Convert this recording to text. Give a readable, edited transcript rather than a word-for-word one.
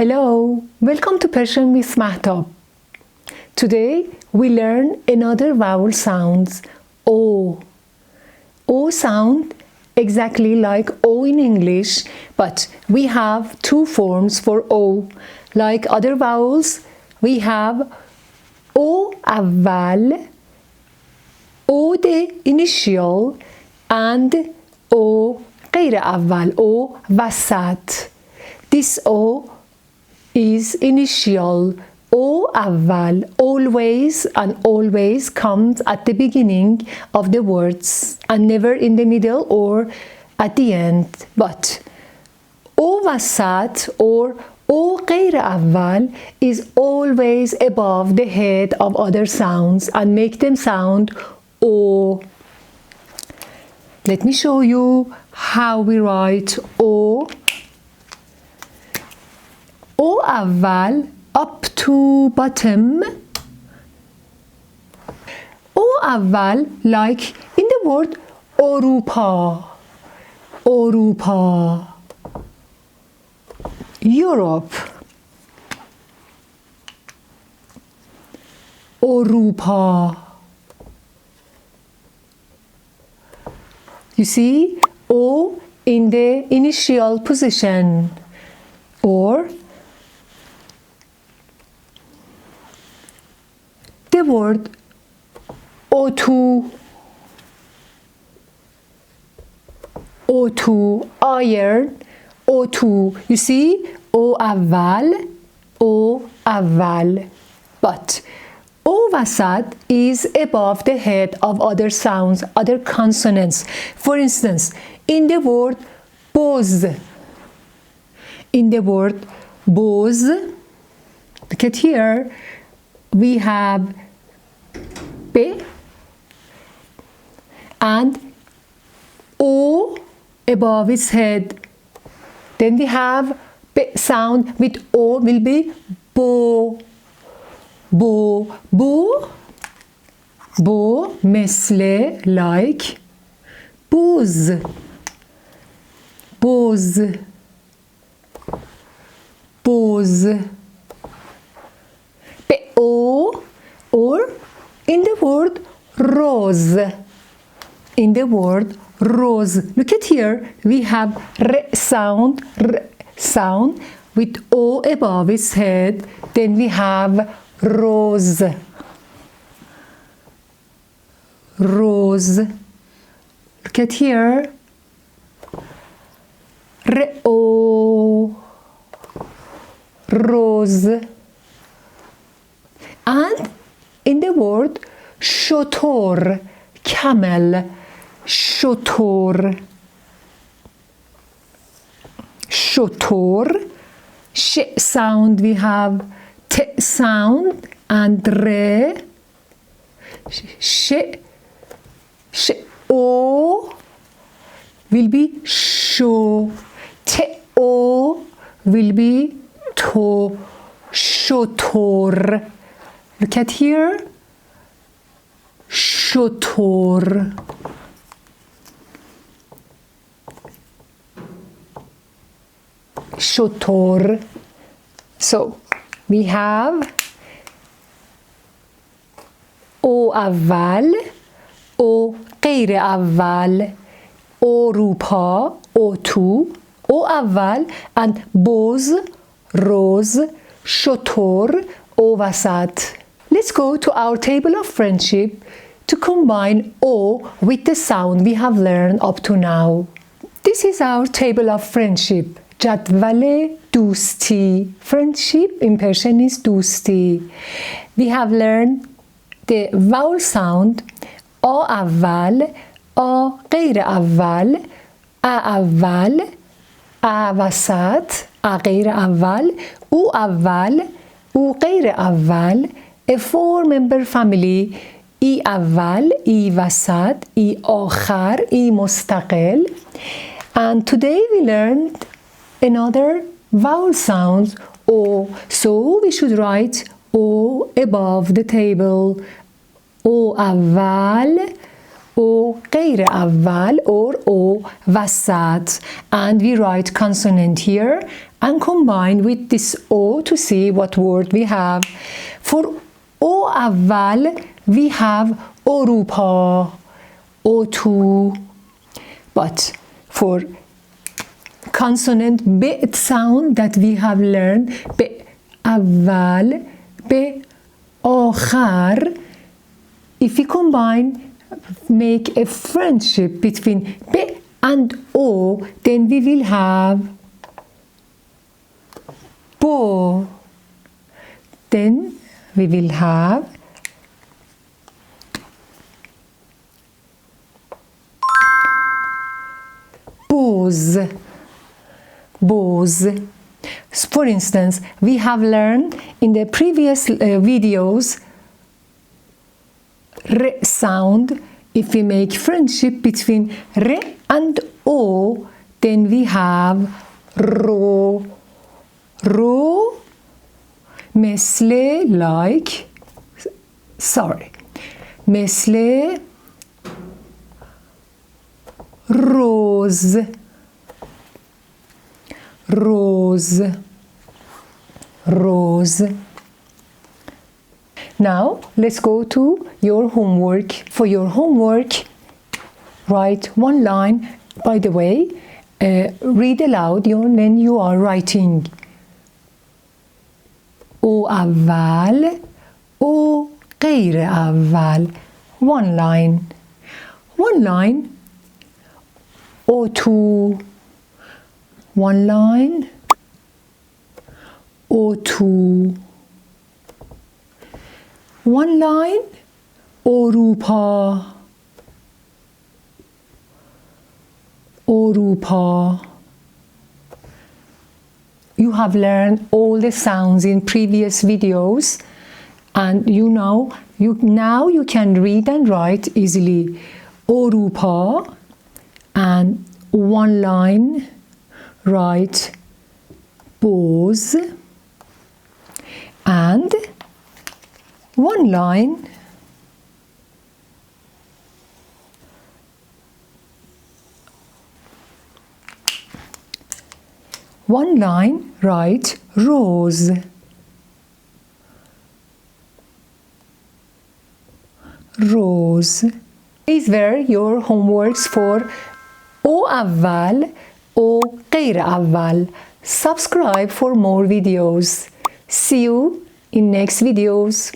Hello, welcome to Persian with Mahtab. Today we learn another vowel sounds, O. O sound exactly like O in English, but we have two forms for O. Like other vowels, we have O أول, O the initial, and O غیر أول, O وسط. This O is initial. O أول always comes at the beginning of the words and never in the middle or at the end. But O وسط or O غیر أول is always above the head of other sounds and make them sound O. Let me show you how we write O. O أول up to bottom. O أول like in the word اروپا, اروپا, Europe, اروپا. You see O in the initial position, or the word O2, O2, iron, O2. You see, O أول, O أول. But O وسط is above the head of other sounds, other consonants. For instance, in the word boz, in the word boz, look at here, we have B and O above its head. Then we have B sound with O will be bo, bo, bo, bo, مثل like buz, buz, buz. O or in the word rose, in the word rose. Look at here, we have r sound with O above its head. Then we have rose, rose. Look at here, R-O, rose. And in the word شتر, camel, شتر, شتر. Sh sound we have T sound and R. Sh, O will be sho. T O will be to, شتر. Look at here, شتر. شتر. So we have O أول, O غیر أول, اروپا, O2, O أول, and boz, rose, شتر, O وسط. Let's go to our table of friendship to combine O with the sound we have learned up to now. This is our table of friendship. جدول دوستی. Friendship in Persian is دوستی. We have learned the vowel sound A أول, A غیر أول, A أول, A وسط, A غیر أول, O أول, O غیر أول. A four-member family, ای اول, ای وسط, ای آخر, ای مستقل. And today we learned another vowel sounds O. So we should write O above the table. O أول, O غیر أول, or O وسط. And we write consonant here and combine with this O to see what word we have. For O اول we have اروپا, O2. But for consonant B sound that we have learned, B اول, B آخر, if we combine, make a friendship between B and O, then we will have bo. Then we will have boz. Boz. For instance, we have learned in the previous videos R sound. If we make friendship between R and O, then we have ro. Ro, مثل like, sorry, مثل روز. Rose, rose. Now let's go to your homework. For your homework, write one line. By the way, read aloud when you are writing. O اول, O غیر اول. One line. One line. O2. One line. O2. One line. اروپا. اروپا. You have learned all the sounds in previous videos, and now you can read and write easily. اروپا, and one line write boz, and one line write rose. Rose. These were your homeworks for O اول, O غیر اول. Subscribe for more videos. See you in next videos.